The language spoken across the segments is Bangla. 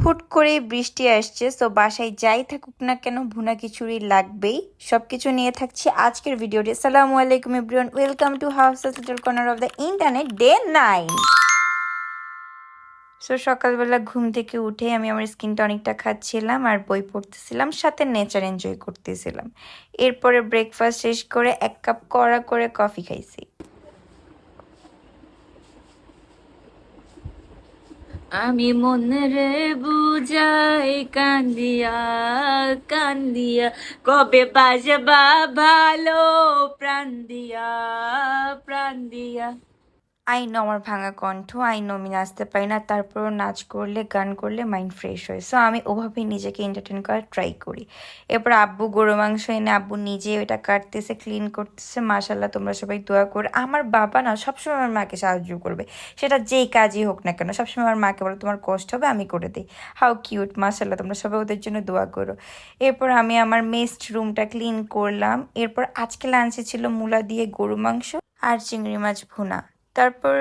হুট করে বৃষ্টি আসছে, সো বাসায় যাই থাকুক না কেন ভুনা খিচুড়ি লাগবেই। সবকিছু নিয়ে থাকছি আজকের ভিডিওটি। আসসালামু আলাইকুম everyone, welcome to house little corner of the internet, day 9। So সকালবেলা ঘুম থেকে উঠে আমি আমার স্কিন টনিকটা খাচ্ছিলাম আর বই পড়তেছিলাম, সাথে নেচার এনজয় করতেছিলাম। এরপরে ব্রেকফাস্ট শেষ করে 1 কাপ কড়া করে কফি খাইছি। আমি মনে রে বুঝাই কান্দিয়া কান্দিয়া কবে বাজবা ভালো প্রাণ দিয়া প্রাণ দিয়া। আই নো আমার ভাঙা কণ্ঠ, আই নো আমি নাচতে পারি না, তারপরও নাচ করলে গান করলে মাইন্ড ফ্রেশ হয়। সো আমি ওভাবেই নিজেকে এন্টারটেন করার ট্রাই করি। এরপর আব্বু গরু মাংস এনে আব্বু নিজে ওটা কাটতেছে, ক্লিন করতেছে। মাশাল্লাহ, তোমরা সবাই দোয়া করে। আমার বাবা না সবসময় আমার মাকে সাহায্য করবে, সেটা যেই কাজই হোক না কেন। সবসময় আমার মাকে বলো তোমার কষ্ট হবে আমি করে দিই। হাউ কিউট, মাশাল্লাহ, তোমরা সবাই ওদের জন্য দোয়া করো। এরপর আমি আমার মেস্ট রুমটা ক্লিন করলাম। এরপর আজকে লাঞ্চে ছিল মূলা দিয়ে গরু মাংস আর চিংড়ি মাছ ভুনা। তারপরে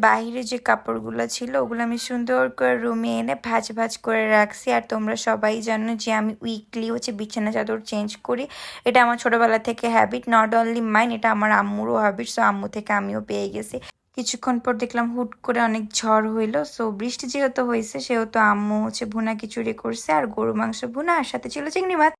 বাহিরে যে কাপড়গুলো ছিল ওগুলো আমি সুন্দর করে রুমে এনে ভাঁজ ভাঁজ করে রাখছি। আর তোমরা সবাই জানো যে আমি উইকলি বিছানা চাদর চেঞ্জ করি। এটা আমার ছোটবেলা থেকে হ্যাবিট, নট অনলি মাইন, এটা আমার আম্মুরও হ্যাবিট। সো আম্মু থেকে আমিও পেয়ে গেছি। কিছুক্ষণ পর দেখলাম হুট করে অনেক ঝড় হইলো। সো বৃষ্টি যেহেতু হয়েছে সেহেতু আম্মু ভুনা খিচুড়ি করছে আর গরু মাংস ভুনা, আর সাথে ছিল চিংড়ি মাছ।